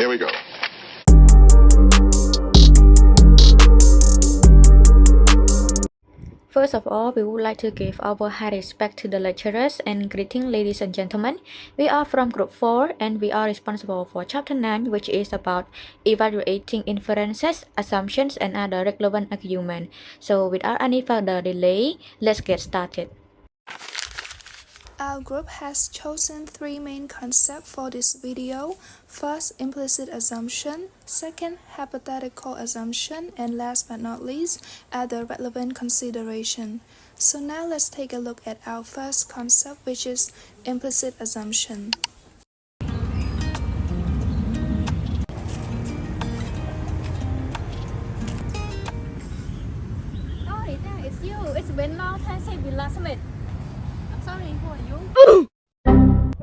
Here we go. First of all, we would like to give our high respect to the lecturers and greeting, ladies and gentlemen. We are from Group 4 and we are responsible for Chapter 9, which is about evaluating inferences, assumptions, and other relevant arguments. So without any further delay, let's get started. Our group has chosen three main concepts for this video. First, implicit assumption. Second, hypothetical assumption. And last but not least, other relevant consideration. So now let's take a look at our first concept, which is implicit assumption. Oh, it's you. It's been long time since we last met. I'm sorry, who are you?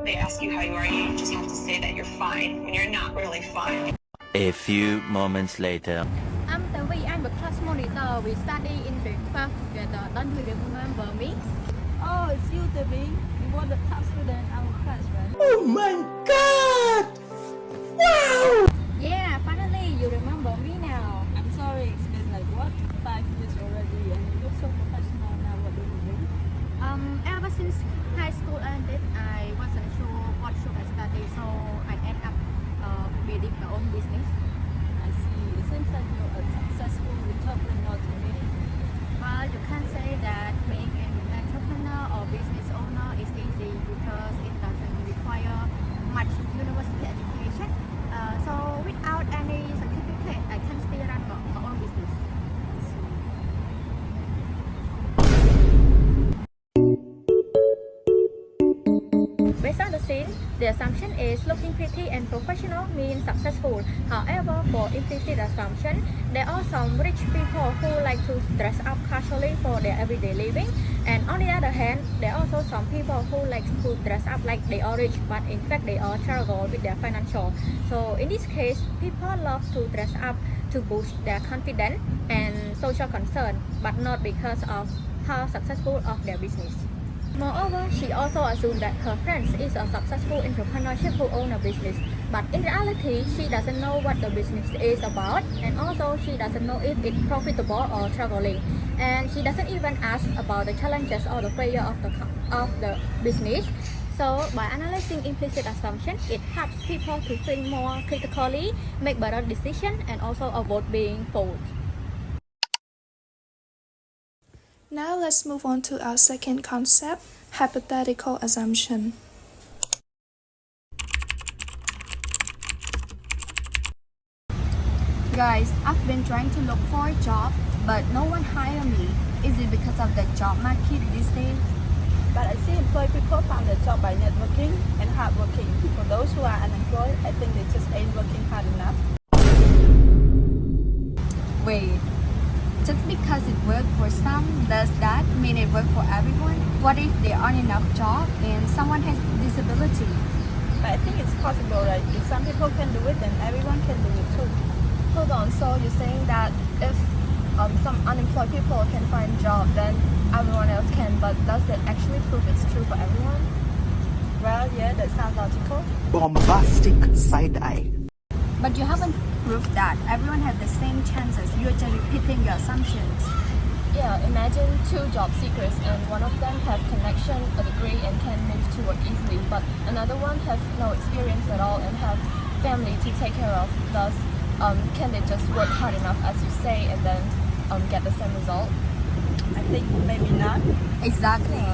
They ask you how you are, you just have to say that you're fine when you're not really fine. A few moments later. I'm Tavi. I'm a class monitor. We study in the class together. Don't you remember me? Oh, it's you, Tavi. You were the top student in our class, right? Oh my God! Wow! Yeah, finally you remember me now. I'm sorry, it's been like what? 5 years already, and you look so professional now. What do you do? Ever since high school ended, I wasn't sure what should I study, so I ended up building my own business. I see. It seems like you're a successful entrepreneur to me. Well, you can't say that being an entrepreneur or business owner is easy because it doesn't require much university education. So without any certificate, I can still run my own business. Based on the scene, the assumption is looking pretty and professional means successful. However, for implicit assumption, there are some rich people who like to dress up casually for their everyday living. And on the other hand, there are also some people who like to dress up like they are rich, but in fact they are struggle with their financial. So in this case, people love to dress up to boost their confidence and social concern, but not because of how successful of their business. Moreover, she also assumed that her friend is a successful entrepreneurship who owns a business, but in reality, she doesn't know what the business is about, and also she doesn't know if it's profitable or struggling, and she doesn't even ask about the challenges or the failure of the business. So, by analyzing implicit assumption, it helps people to think more critically, make better decisions, and also avoid being fooled. Now let's move on to our second concept, hypothetical assumption. Guys, I've been trying to look for a job, but no one hire me. Is it because of the job market these days? But I see employed people found a job by networking and hardworking. For those who are unemployed, I think they just ain't working hard enough. Wait, just because it worked for some, does that mean it worked for everyone? What if there aren't enough jobs and someone has disability? But I think it's possible, right? If some people can do it, then everyone can do it too. Hold on, so you're saying that if some unemployed people can find job, then everyone else can, but does that actually prove it's true for everyone? Well, yeah, that sounds logical. Bombastic side eye. But you haven't proved that everyone has the same chances. You're just repeating your assumptions. Yeah, imagine two job seekers and one of them have connection, a degree, and can move to work easily, but another one have no experience at all and have family to take care of. Thus, can they just work hard enough, as you say, and then get the same result? I think maybe not. Exactly.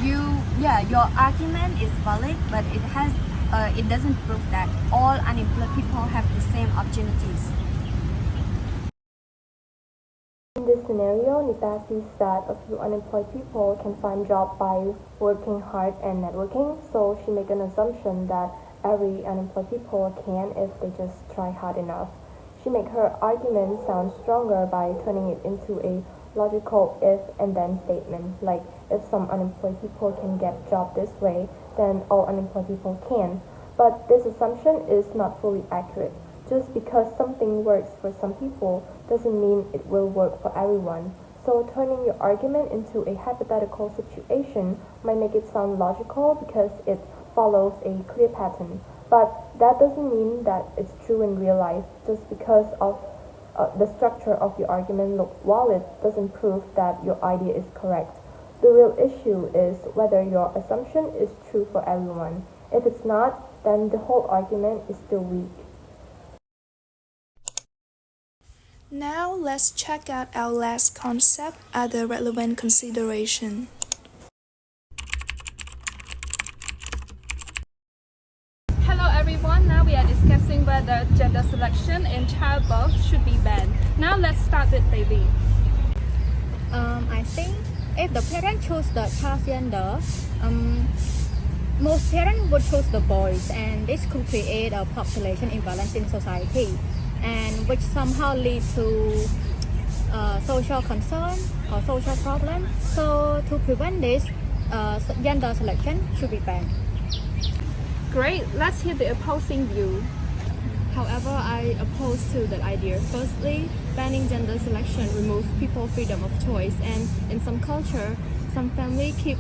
Your argument is valid, but it doesn't prove that all unemployed people have the same opportunities. In this scenario, Nita sees that a few unemployed people can find jobs by working hard and networking, so she makes an assumption that every unemployed people can if they just try hard enough. She makes her argument sound stronger by turning it into a logical if and then statement, like if some unemployed people can get job this way, then all unemployed people can. But this assumption is not fully accurate. Just because something works for some people doesn't mean it will work for everyone. So turning your argument into a hypothetical situation might make it sound logical because it follows a clear pattern. But That doesn't mean that it's true in real life. Just because of the structure of your argument look valid doesn't prove that your idea is correct. The real issue is whether your assumption is true for everyone. If it's not, then the whole argument is still weak. Now let's check out our last concept, other relevant consideration. Hello everyone, now we are discussing whether gender selection in childbirth should be banned. Now let's start with baby. I think if the parent choose the child's gender, most parents would choose the boys, and this could create a population imbalance in society, and which somehow lead to social concern or social problem. So to prevent this, gender selection should be banned. Great, let's hear the opposing view. However, I oppose to that idea. Firstly, banning gender selection removes people's freedom of choice, and in some culture, some family keep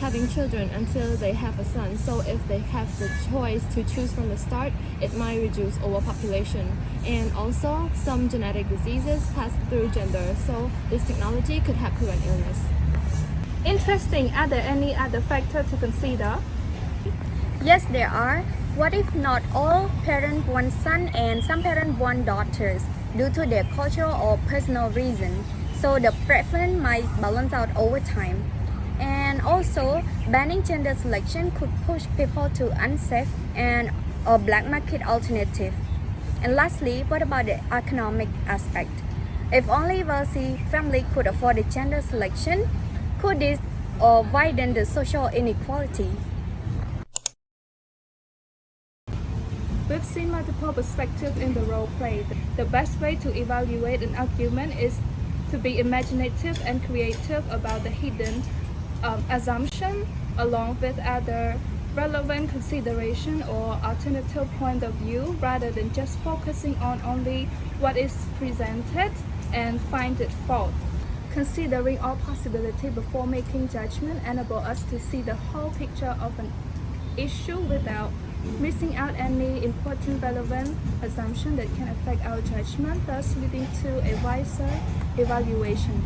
having children until they have a son. So if they have the choice to choose from the start, it might reduce overpopulation. And also, some genetic diseases pass through gender, so this technology could help prevent illness. Interesting. Are there any other factors to consider? Yes, there are. What if not all parents want sons and some parents want daughters due to their cultural or personal reason? So the preference might balance out over time. And also, banning gender selection could push people to unsafe and or black market alternative. And lastly, what about the economic aspect? If only wealthy family could afford the gender selection, could this widen the social inequality? We've seen multiple perspectives in the role played. The best way to evaluate an argument is to be imaginative and creative about the hidden assumption, along with other relevant consideration or alternative point of view, rather than just focusing on only what is presented and find it fault. Considering all possibility before making judgment enable us to see the whole picture of an issue without missing out any important relevant assumption that can affect our judgment, thus leading to a wiser evaluation.